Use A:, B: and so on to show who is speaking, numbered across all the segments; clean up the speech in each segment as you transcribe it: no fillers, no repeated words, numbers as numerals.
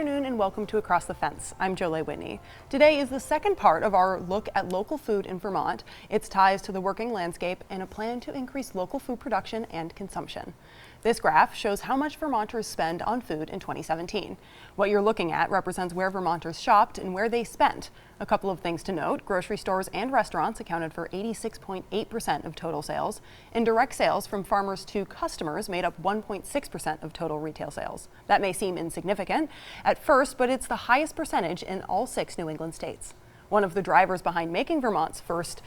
A: afternoon and welcome to Across the Fence. I'm Jolie Whitney. Today is the second part of our look at local food in Vermont, its ties to the working landscape, and a plan to increase local food production and consumption. This graph shows how much Vermonters spend on food in 2017. What you're looking at represents where Vermonters shopped and where they spent. A couple of things to note: grocery stores and restaurants accounted for 86.8% of total sales, and direct sales from farmers to customers made up 1.6% of total retail sales. That may seem insignificant at first, but it's the highest percentage in all 6 New England states. One of the drivers behind making Vermont first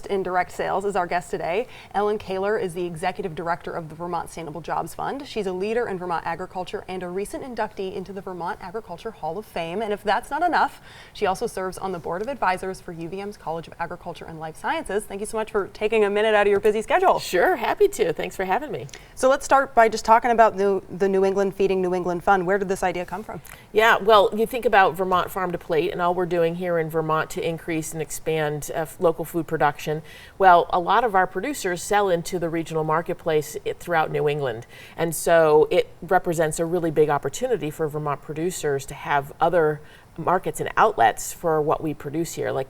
A: in direct sales is our guest today. Kahler is the executive director of the Vermont Sustainable Jobs Fund. She's a leader in Vermont agriculture and a recent inductee into the Vermont Agriculture Hall of Fame. And if that's not enough, she also serves on the board of advisors for UVM's College of Agriculture and Life Sciences. Thank you so much for taking a minute out of your busy schedule.
B: Sure, happy to. Thanks for having me.
A: So let's start by just talking about the New England Feeding New England Fund. Where did this idea come from?
B: Yeah, well, you think about Vermont Farm to Plate and all we're doing here in Vermont to increase and expand local food production. Well, a lot of our producers sell into the regional marketplace throughout New England. And so it represents a really big opportunity for Vermont producers to have other markets and outlets for what we produce here. Like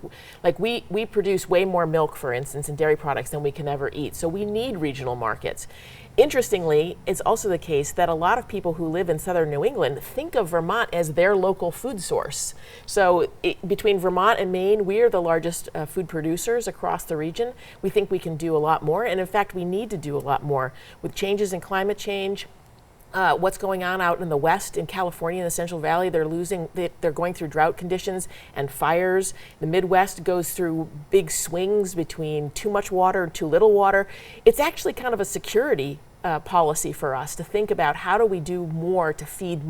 B: we produce way more milk, for instance, and dairy products than we can ever eat. So we need regional markets. Interestingly, it's also the case that a lot of people who live in southern New England think of Vermont as their local food source. So between Vermont and Maine, we are the largest food producers across the region. We think we can do a lot more, and in fact, we need to do a lot more. With changes in climate change, what's going on out in the West, in California, in the Central Valley, they're going through drought conditions and fires. The Midwest goes through big swings between too much water and too little water. It's actually kind of a security policy for us to think about how do we do more to feed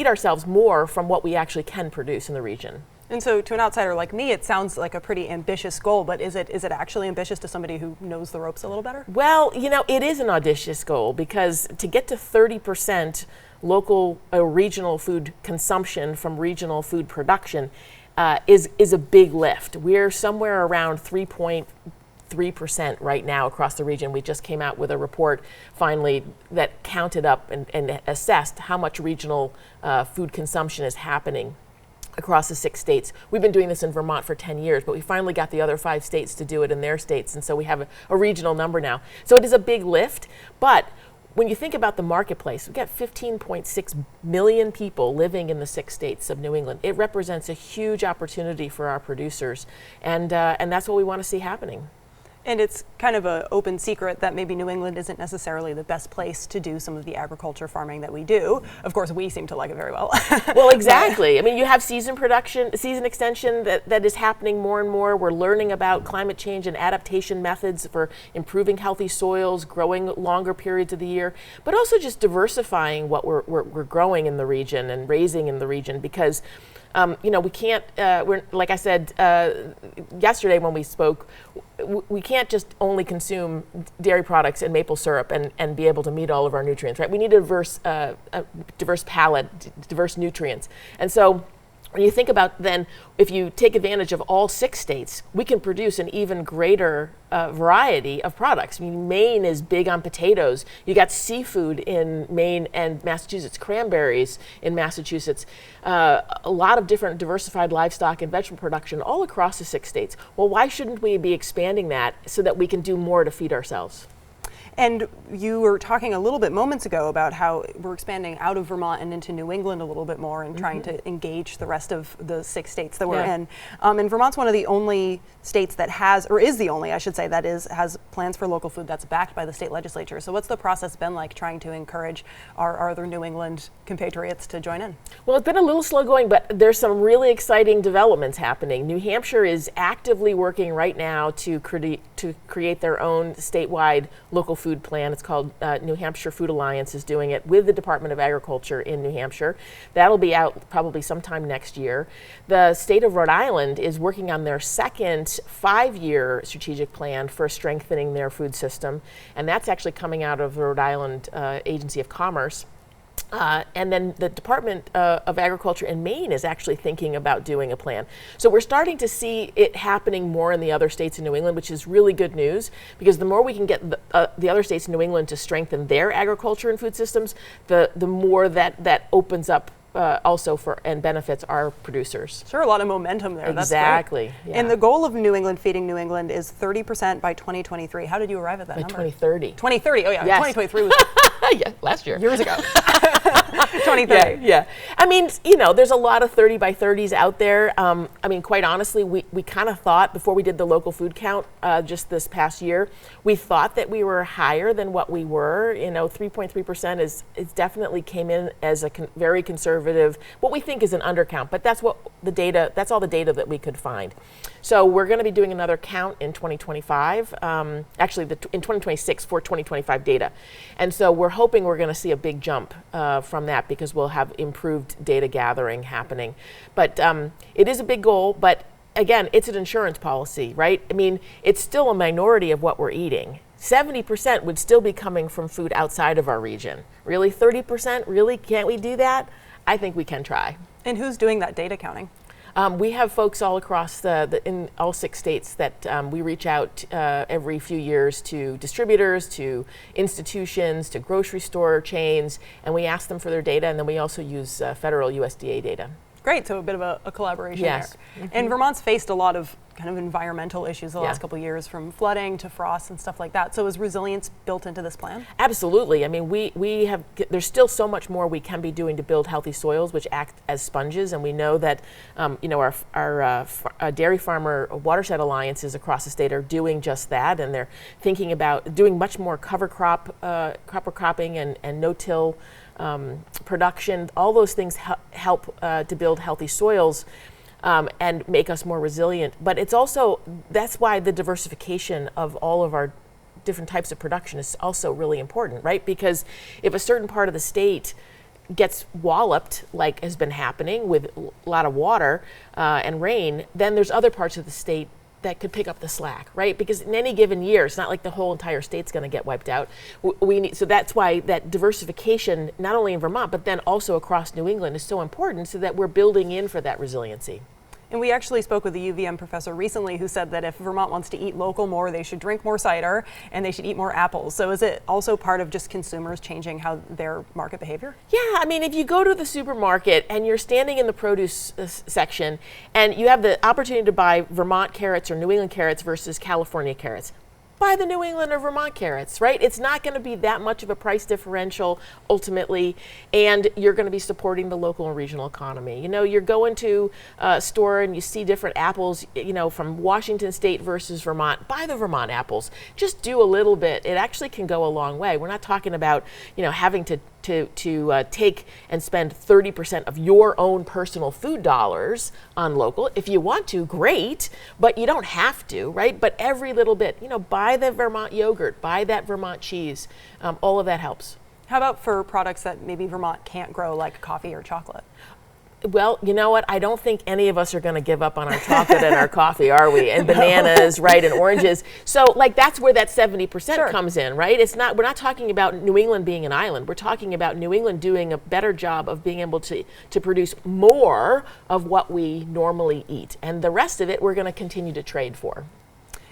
B: ourselves more from what we actually can produce in the region.
A: And so to an outsider like me, it sounds like a pretty ambitious goal, but is it actually ambitious to somebody who knows the ropes a little better?
B: Well, it is an audacious goal, because to get to 30% local regional food consumption from regional food production is a big lift. We're somewhere around 3.3% right now across the region. We just came out with a report finally that counted up and assessed how much regional food consumption is happening across the 6 states. We've been doing this in Vermont for 10 years, but we finally got the other 5 states to do it in their states, and so we have a regional number now. So it is a big lift, but when you think about the marketplace, we've got 15.6 million people living in the 6 states of New England. It represents a huge opportunity for our producers, and that's what we want to see happening.
A: And it's kind of an open secret that maybe New England isn't necessarily the best place to do some of the agriculture farming that we do. Of course, we seem to like it very well.
B: Well, exactly. I mean, you have season extension that is happening more and more. We're learning about climate change and adaptation methods for improving healthy soils, growing longer periods of the year, but also just diversifying what we're growing in the region and raising in the region, because we can't, like I said yesterday when we spoke, we can't just only consume dairy products and maple syrup and be able to meet all of our nutrients, right? We need a diverse palette, diverse nutrients. And so when you think about then, if you take advantage of all 6 states, we can produce an even greater variety of products. I mean, Maine is big on potatoes. You got seafood in Maine and Massachusetts, cranberries in Massachusetts, a lot of different diversified livestock and vegetable production all across the 6 states. Well, why shouldn't we be expanding that so that we can do more to feed ourselves?
A: And you were talking a little bit moments ago about how we're expanding out of Vermont and into New England a little bit more and trying to engage the rest of the 6 states that we're in. And Vermont's one of the only states that has, or is the only, I should say, that has plans for local food that's backed by the state legislature. So what's the process been like trying to encourage our other New England compatriots to join in?
B: Well, it's been a little slow going, but there's some really exciting developments happening. New Hampshire is actively working right now to create their own statewide local food plan. It's called New Hampshire Food Alliance is doing it with the Department of Agriculture in New Hampshire. That'll be out probably sometime next year. The state of Rhode Island is working on their second 5-year strategic plan for strengthening their food system, and that's actually coming out of the Rhode Island Agency of Commerce. And then the Department of Agriculture in Maine is actually thinking about doing a plan. So we're starting to see it happening more in the other states in New England, which is really good news, because the more we can get the other states in New England to strengthen their agriculture and food systems, the more that opens up also for and benefits our producers.
A: Sure, a lot of momentum there.
B: Exactly.
A: That's great.
B: Yeah.
A: And the goal of New England Feeding New England is 30% by 2023. How did you arrive at that number?
B: 2030.
A: 2030. Oh yeah,
B: Yes.
A: 2023 was
B: Yeah, last year.
A: years ago. 2030.
B: Yeah. I mean, you know, there's a lot of 30 by 30s out there. I mean, quite honestly, we kind of thought before we did the local food count just this past year, we thought that we were higher than what we were. You know, 3.3% is definitely came in as a very conservative, what we think is an undercount, but that's what the data, that's all the data that we could find. So we're going to be doing another count in 2025, actually in 2026 for 2025 data. And so we're hoping we're going to see a big jump from that because we'll have improved data gathering happening. But it is a big goal, but again, it's an insurance policy, right? I mean, it's still a minority of what we're eating. 70% would still be coming from food outside of our region. Really, 30%? Really, can't we do that? I think we can try.
A: And who's doing that data counting?
B: We have folks all across in all 6 states that we reach out every few years to distributors, to institutions, to grocery store chains, and we ask them for their data, and then we also use federal USDA data.
A: Great, so a bit of a collaboration
B: Yes.
A: there. Mm-hmm. And Vermont's faced a lot of kind of environmental issues the last couple of years, from flooding to frost and stuff like that. So is resilience built into this plan?
B: Absolutely. I mean, we have, there's still so much more we can be doing to build healthy soils, which act as sponges. And we know that, you know, our dairy farmer watershed alliances across the state are doing just that. And they're thinking about doing much more cover cropping and no-till production. All those things help to build healthy soils. And make us more resilient. But it's also, that's why the diversification of all of our different types of production is also really important, right? Because if a certain part of the state gets walloped, like has been happening with a lot of water and rain, then there's other parts of the state that could pick up the slack, right? Because in any given year, it's not like the whole entire state's going to get wiped out. We need, so that's why that diversification, not only in Vermont, but then also across New England, is so important, so that we're building in for that resiliency.
A: And we actually spoke with a UVM professor recently who said that if Vermont wants to eat local more, they should drink more cider and they should eat more apples. So is it also part of just consumers changing how their market behavior?
B: Yeah, I mean, if you go to the supermarket and you're standing in the produce section and you have the opportunity to buy Vermont carrots or New England carrots versus California carrots, buy the New England or Vermont carrots, right? It's not going to be that much of a price differential ultimately, and you're going to be supporting the local and regional economy. You know, you're going to a store and you see different apples, you know, from Washington State versus Vermont. Buy the Vermont apples. Just do a little bit. It actually can go a long way. We're not talking about, you know, having to take and spend 30% of your own personal food dollars on local. If you want to, great, but you don't have to, right? But every little bit, you know, buy the Vermont yogurt, buy that Vermont cheese. All of that helps.
A: How about for products that maybe Vermont can't grow, like coffee or chocolate?
B: Well, you know what? I don't think any of us are going to give up on our chocolate and our coffee, are we? And bananas, right? And oranges. So, like, that's where that 70% comes in, right? It's not. We're not talking about New England being an island. We're talking about New England doing a better job of being able to produce more of what we normally eat, and the rest of it we're going to continue to trade for.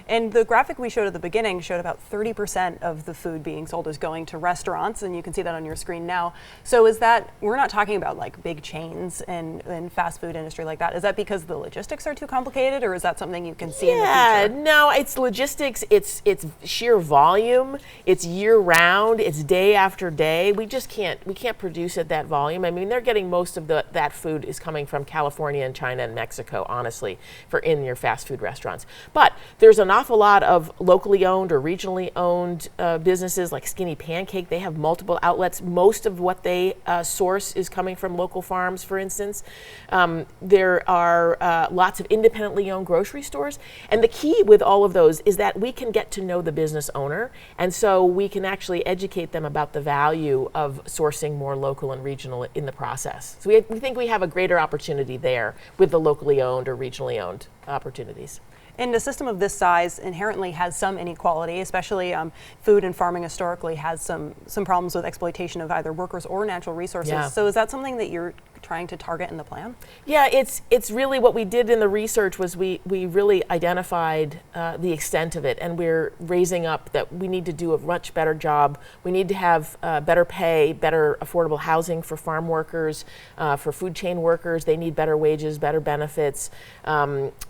A: And the graphic we showed at the beginning showed about 30% of the food being sold is going to restaurants, and you can see that on your screen now. So is that, we're not talking about like big chains and fast food industry like that. Is that because the logistics are too complicated, or is that something you can see in the future?
B: No, it's logistics, it's sheer volume, it's year round, it's day after day. We can't produce at that volume. I mean, they're getting most of that food is coming from California and China and Mexico, honestly, for in your fast food restaurants. But there's an awful lot of locally owned or regionally owned businesses like Skinny Pancake. They have multiple outlets. Most of what they source is coming from local farms, for instance. There are lots of independently owned grocery stores. And the key with all of those is that we can get to know the business owner. And so we can actually educate them about the value of sourcing more local and regional in the process. So we think we have a greater opportunity there with the locally owned or regionally owned opportunities.
A: And a system of this size inherently has some inequality, especially food and farming historically has some problems with exploitation of either workers or natural resources.
B: Yeah.
A: So is that something that you're trying to target in the plan?
B: Yeah, it's really what we did in the research was we really identified the extent of it, and we're raising up that we need to do a much better job. We need to have better pay, better affordable housing for farm workers, for food chain workers. They need better wages, better benefits.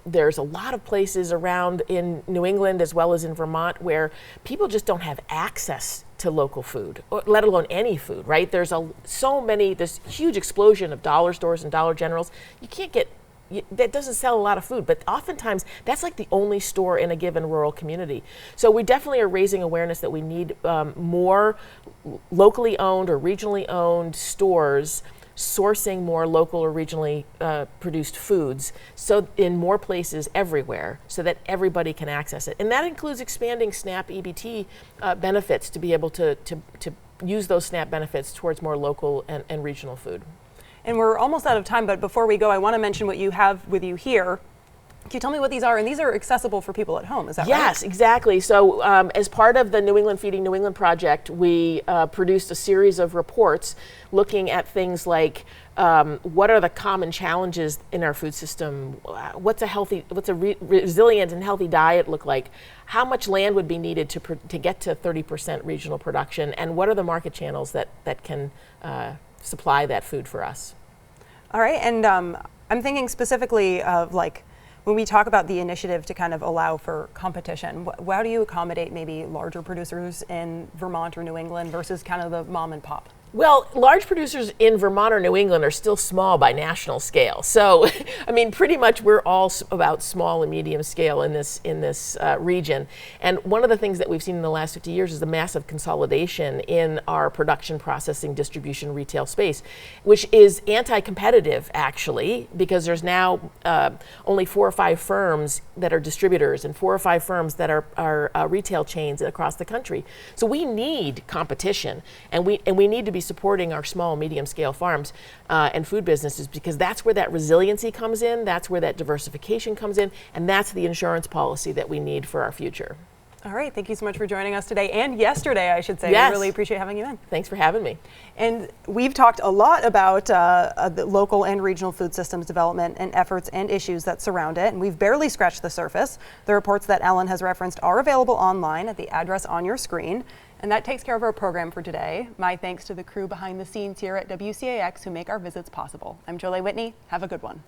B: There's a lot of places around in New England as well as in Vermont where people just don't have access to local food, or let alone any food, right? There's this huge explosion of dollar stores and Dollar Generals. You can't get, that doesn't sell a lot of food, but oftentimes that's like the only store in a given rural community. So we definitely are raising awareness that we need more locally owned or regionally owned stores sourcing more local or regionally produced foods, so in more places everywhere, so that everybody can access it. And that includes expanding SNAP EBT benefits to be able to use those SNAP benefits towards more local and regional food.
A: And we're almost out of time, but before we go, I want to mention what you have with you here. Can you tell me what these are? And these are accessible for people at home, is that right?
B: Yes, exactly. So as part of the New England Feeding New England project, we produced a series of reports looking at things like what are the common challenges in our food system? What's a resilient and healthy diet look like? How much land would be needed to get to 30% regional production? And what are the market channels that can supply that food for us?
A: All right, and I'm thinking specifically of when we talk about the initiative to kind of allow for competition, how do you accommodate maybe larger producers in Vermont or New England versus kind of the mom and pop?
B: Well, large producers in Vermont or New England are still small by national scale. So, I mean, pretty much we're all about small and medium scale in this region. And one of the things that we've seen in the last 50 years is the massive consolidation in our production, processing, distribution, retail space, which is anti-competitive actually, because there's now only 4 or 5 firms that are distributors and 4 or 5 firms that are retail chains across the country. So we need competition, and we need to be supporting our small, medium scale farms and food businesses, because that's where that resiliency comes in, that's where that diversification comes in, and that's the insurance policy that we need for our future.
A: All right, thank you so much for joining us today, and yesterday, I should say.
B: Yes.
A: We really appreciate having you in.
B: Thanks for having me.
A: And we've talked a lot about the local and regional food systems development and efforts and issues that surround it, and we've barely scratched the surface. The reports that Ellen has referenced are available online at the address on your screen. And that takes care of our program for today. My thanks to the crew behind the scenes here at WCAX who make our visits possible. I'm Jolie Whitney. Have a good one.